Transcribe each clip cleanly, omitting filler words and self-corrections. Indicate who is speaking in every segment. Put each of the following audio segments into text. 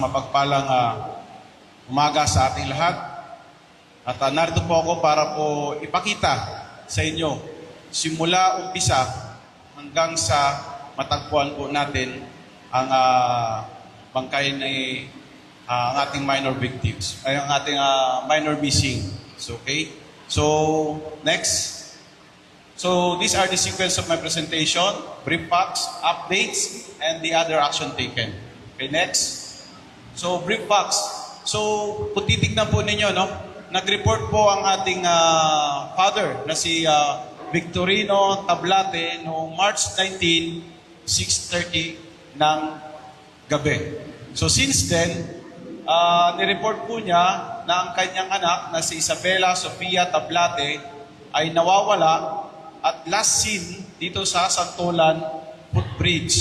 Speaker 1: mapagpalang umaga sa ating lahat. At narito po ako para po ipakita sa inyo simula umpisa hanggang sa matagpuan po natin ang bangkay ni ang ating minor victims, ay ang ating minor missing. So, okay? So, next. So, these are the sequence of my presentation, brief facts, updates, and the other action taken. Okay, next. So, brief facts. So, kung titignan po ninyo, no? Nag-report po ang ating father na si Victorino Tablate noong March 19, 6:30 ng gabi. So, since then, nireport po niya na ang kanyang anak na si Isabela Sofia Tablate ay nawawala at last seen dito sa Santolan Footbridge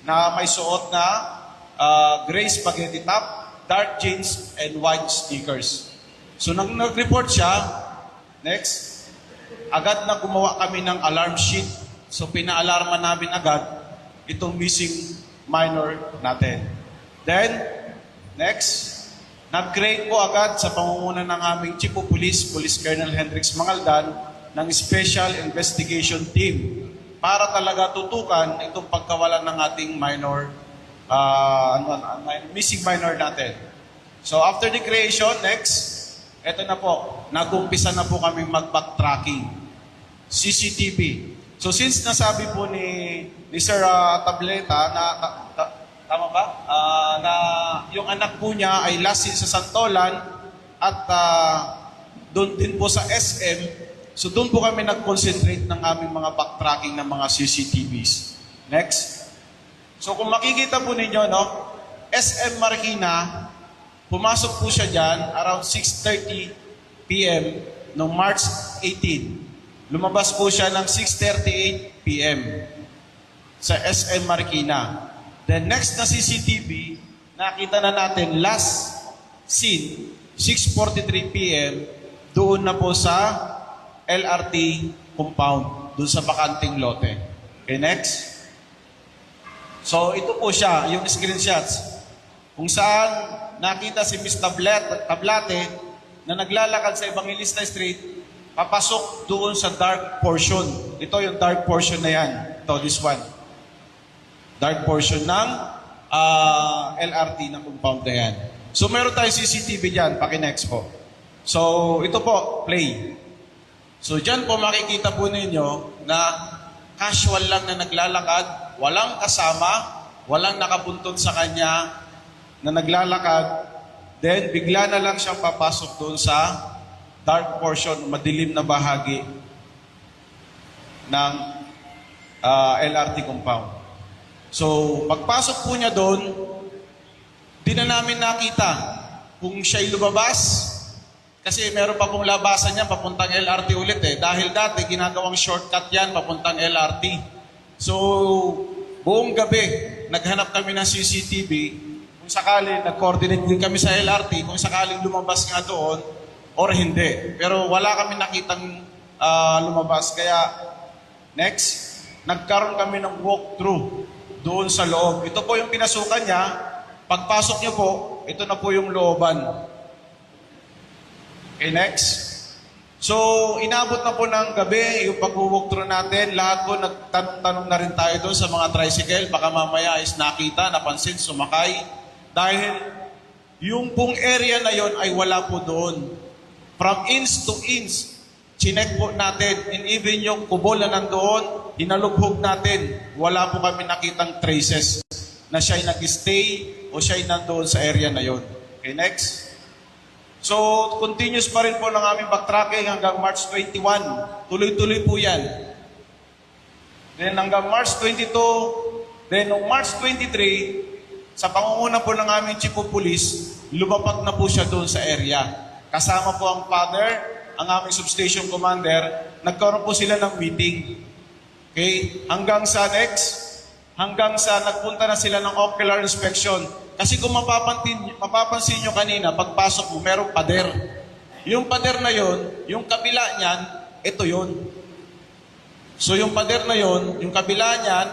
Speaker 1: na may suot na gray spaghetti top, dark jeans, and white sneakers. So nang nag-report siya, next, agad na gumawa kami ng alarm sheet. So pinaalarma namin agad itong missing minor natin. Then, next, nag-create po agad sa pamumuno ng aming Chief of Police, Police Colonel Hendrix Mangaldan, ng Special Investigation Team para talaga tutukan itong pagkawalan ng ating minor, missing minor natin. So after the creation, next, eto na po, nag-umpisa na po kami mag-backtracking. CCTV. So since nasabi po ni Sir Tableta na, tama ba? Na yung anak po niya ay last seen sa Santolan at doon din po sa SM. So doon po kami nag-concentrate ng aming mga backtracking ng mga CCTVs. Next. So kung makikita po ninyo, no, SM Marikina, pumasok po siya dyan around 6:30 p.m. noong March 18. Lumabas po siya ng 6:38 p.m. sa SM Marikina. Then next na CCTV, nakita na natin last scene, 6:43 p.m. doon na po sa LRT compound, doon sa bakanting lote. Okay, next. So, ito po siya, yung screenshots. Kung saan nakita si Miss Tablate na naglalakad sa Evangelista Street, papasok doon sa dark portion. Ito yung dark portion na yan. Ito, this one. Dark portion ng LRT na compound na yan. So, meron tayo CCTV dyan. Paki-next po. So, ito po, play. So, dyan po makikita po ninyo na casual lang na naglalakad, walang kasama, walang nakabuntod sa kanya na naglalakad, then bigla na lang siyang papasok doon sa dark portion, madilim na bahagi ng LRT compound. So, pagpasok po niya doon, di na namin nakita kung siya'y lumabas. Kasi meron pa pong labasan yan, papuntang LRT ulit eh. Dahil dati, ginagawang shortcut yan, papuntang LRT. So, buong gabi, naghanap kami ng CCTV. Kung sakali, nag-coordinate din kami sa LRT, kung sakaling lumabas nga doon, or hindi. Pero wala kami nakitang lumabas. Kaya, next, nagkaroon kami ng walkthrough doon sa loob. Ito po yung pinasukan niya. Pagpasok niyo po, ito na po yung looban. Okay, next. So, inabot na po ng gabi yung pag-walkthrough natin. Lahat po nagtanong-tanong na rin tayo doon sa mga tricycle. Baka mamaya is nakita, napansin, sumakay. Dahil yung pong area na yon ay wala po doon. From inch to inch, chinek po natin. And even yung kubo na nandoon, hinalubhog natin. Wala po kami nakitang traces na siya'y nag-stay o siya'y nandoon sa area na yon. Okay, next. So, continuous pa rin po ng aming backtracking hanggang March 21. Tuloy-tuloy po yan. Then hanggang March 22, then noong March 23, sa pangunguna po ng aming Chief of Police, lumapat na po siya doon sa area. Kasama po ang father, ang aming substation commander, nagkaroon po sila ng meeting. Okay? Hanggang sa next, hanggang sa nagpunta na sila ng ocular inspection. Kasi kung mapapansin nyo kanina, pagpasok mo, merong pader. Yung pader na yon, yung kabila niyan, ito yon. So yung pader na yon, yung kabila niyan,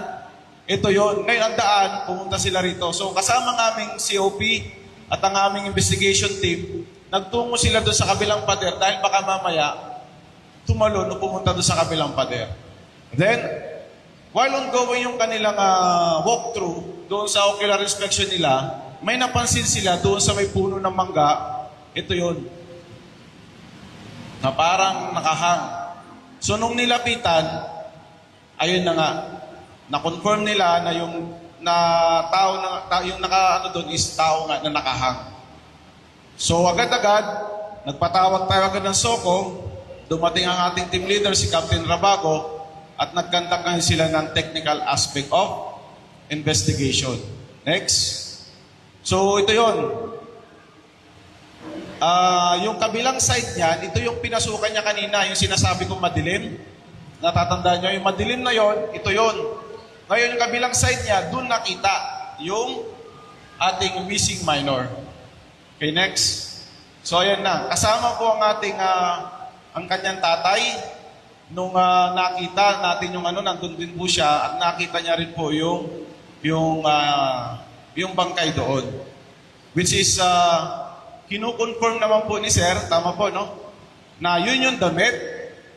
Speaker 1: ito yon. Ngayon ang daan, pumunta sila rito. So kasama ng aming COP, at ang aming investigation team, nagtungo sila doon sa kabilang pader dahil baka mamaya tumalon o pumunta doon sa kabilang pader. Then, while ongoing yung kanilang walkthrough doon sa ocular inspection nila, may napansin sila doon sa may puno ng mangga, ito yun, na parang nakahang. So, nung nilapitan, ayun na nga, na-confirm nila na yung yung naka doon is tao nga na nakahang. So agad-agad, nagpatawag tayo agad ng SOCO, dumating ang ating team leader si Captain Rabago at nagkantakan sila ng technical aspect of investigation. Next. So ito yon. Yung kabilang side niyan, ito yung pinasukan niya kanina, yung sinasabi kong madilim. Natatandaan niyo, yung madilim na yon, ito yon. Ngayon, yung kabilang side niya, doon nakita yung ating missing minor. Okay, next. So, ayan na. Kasama po ang ating, ang kanyang tatay. Nung nakita natin yung nandun din po siya at nakita niya rin po yung bangkay doon. Which is, kinukonfirm naman po ni Sir, tama po, no? Na yun yung damit,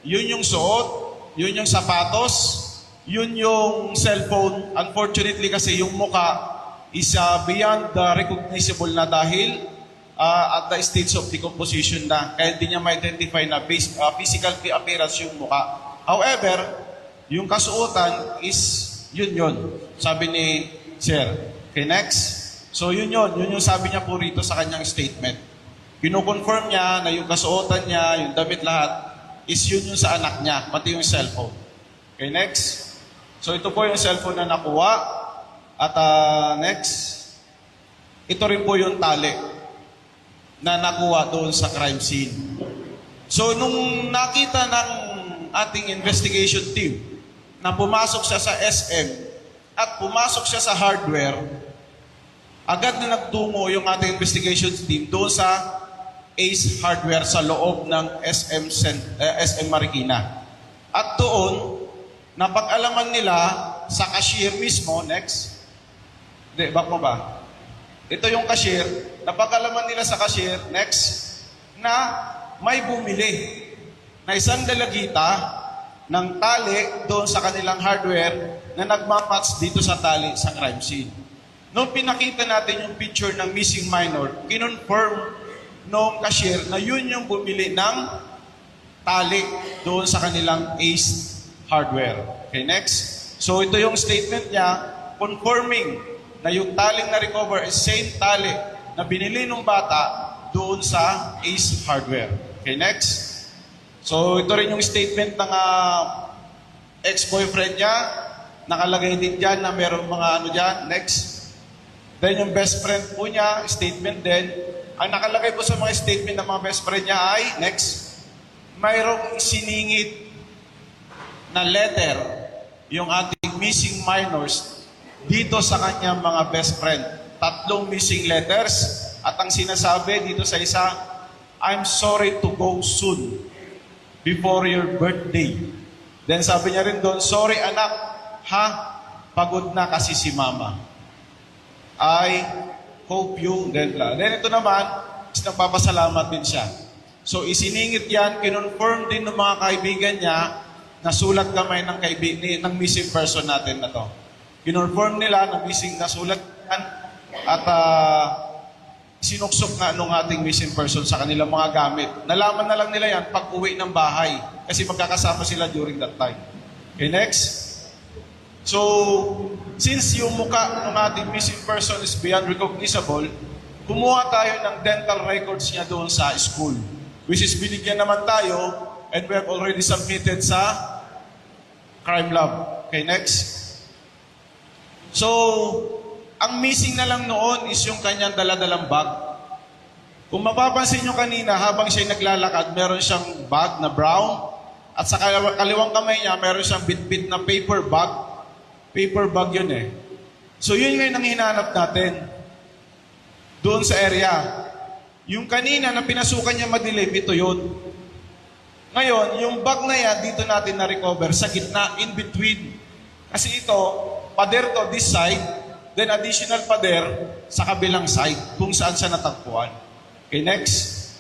Speaker 1: yun yung suot, yun yung sapatos, yun yung cellphone. Unfortunately kasi yung muka is beyond the recognizable na dahil at the stage of decomposition na. Kaya hindi niya ma-identify na physical appearance yung muka. However, yung kasuotan is yun. Sabi ni Sir. Okay, next. So yun yung sabi niya po rito sa kanyang statement. Kino-confirm niya na yung kasuotan niya, yung damit lahat, is yun yung sa anak niya, pati yung cellphone. Okay, next. So ito po yung cellphone na nakuha. At next, ito rin po yung tali na nakuha doon sa crime scene. So nung nakita ng ating investigation team na pumasok siya sa SM at pumasok siya sa hardware, agad na nagtungo yung ating investigation team doon sa Ace Hardware sa loob ng SM Marikina. At doon, napag-alaman nila sa cashier mismo, next. Hindi, back mo ba? Ito yung cashier. Napag-alaman nila sa cashier, next, na may bumili na isang dalagita ng tali doon sa kanilang hardware na nagmamatch dito sa tali sa crime scene. Nung pinakita natin yung picture ng missing minor, kinonfirm nung cashier na yun yung bumili ng tali doon sa kanilang Ace Hardware. Okay, next. So ito yung statement niya confirming na yung taling na-recover is same tali na binili ng bata doon sa Ace Hardware. Okay, next. So ito rin yung statement ng ex-boyfriend niya. Nakalagay din dyan na merong mga dyan. Next. Then yung best friend po niya, statement din. Ang nakalagay po sa mga statement ng mga best friend niya ay, next, mayroong siningit na letter yung ating missing minors dito sa kanyang mga best friend. 3 missing letters at ang sinasabi dito sa isa, I'm sorry to go soon before your birthday. Then sabi niya rin doon, sorry anak, ha? Pagod na kasi si mama. I hope you, then ito naman, is nagpapasalamat din siya. So isiningit yan, kinonfirm din ng mga kaibigan niya na sulat kamay ng missing person natin na to. Kinonfirm nila na sulat yan at sinuksok nga nung ating missing person sa kanilang mga gamit. Nalaman na lang nila yan pag uwi ng bahay kasi magkakasama sila during that time. Okay, next. So, since yung mukha ng ating missing person is beyond recognizable, kumuha tayo ng dental records niya doon sa school. Which is binigyan naman tayo and we have already submitted sa crime lab. Okay, next. So, ang missing na lang noon is yung kanyang daladalang bag. Kung mapapansin nyo kanina, habang siya naglalakad, meron siyang bag na brown at sa kaliwang kamay niya, meron siyang bit-bit na paper bag. Paper bag yun eh. So yun ngayon ang hinahanap natin doon sa area. Yung kanina na pinasukan niya madilim, ito yun. Ngayon, yung bag na yan, dito natin na-recover sa gitna, in between. Kasi ito, pader to this side, then additional pader sa kabilang side kung saan siya natagpuan. Okay, next.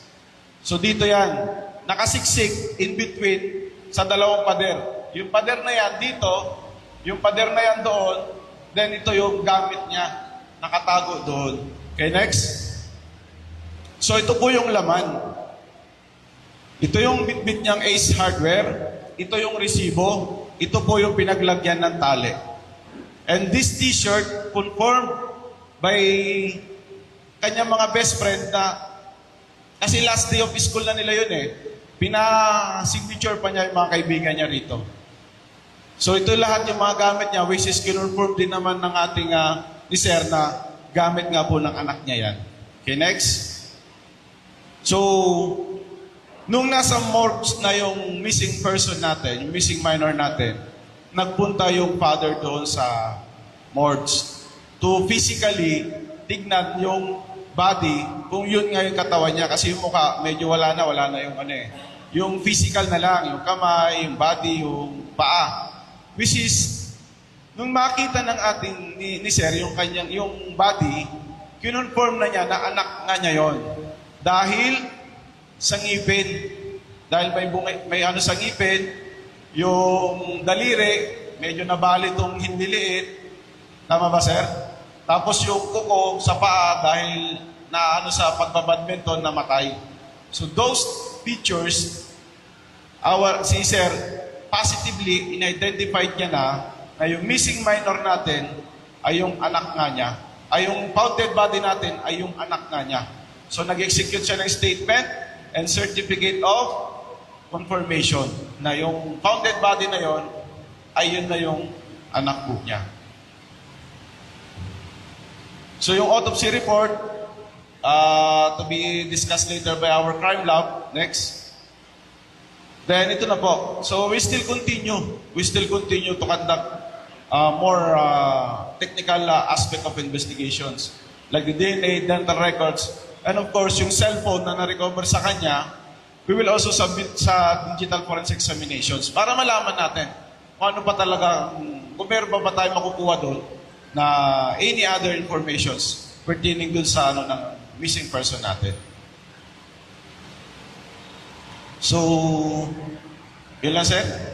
Speaker 1: So dito yan, nakasiksik in between sa dalawang pader. Yung pader na yan dito, yung pader na yan doon, then ito yung gamit niya, nakatago doon. Okay, next. So ito po yung laman. Ito yung bitbit niyang Ace Hardware. Ito yung resibo. Ito po yung pinaglagyan ng tali. And this t-shirt confirmed by kanyang mga best friend na kasi last day of school na nila yun eh. Pina-signature pa niya yung mga kaibigan niya rito. So ito lahat yung mga gamit niya which is kinonfirm din naman ng ating ni Sir na gamit nga po ng anak niya yan. Okay, next. So, nung nasa morgue na yung missing person natin, yung missing minor natin, nagpunta yung father doon sa morgue to physically tignan yung body kung yun nga yung katawan niya kasi yung mukha medyo wala na yung yung physical na lang, yung kamay, yung body, yung paa. Which is, nung makita ng ating ni Sir yung kanyang yung body, kinonfirm na niya na anak nga niya yon. Dahil sa ngipin, dahil may ano sa ngipin, yung daliri, medyo nabali itong hindi liit. Tama ba, Sir? Tapos yung kuko sa paa dahil na ano sa pagbabadminton namatay. So those features, si Sir, positively in-identified niya na yung missing minor natin ay yung anak nga niya. Ay yung found dead body natin ay yung anak nga niya. So nag-execute siya ng statement and certificate of confirmation na yung found dead body na yon ay yun na yung anak po niya. So yung autopsy report to be discussed later by our crime lab. Next. Then ito na po. So we still continue to conduct more technical aspect of investigations like the DNA, dental records, and of course yung cellphone na na-recover sa kanya. We will also submit sa digital forensic examinations para malaman natin kung ano pa talaga, kung meron ba tayo makukuha doon na any other informations pertaining doon sa ng missing person natin. So, yun lang, Sir.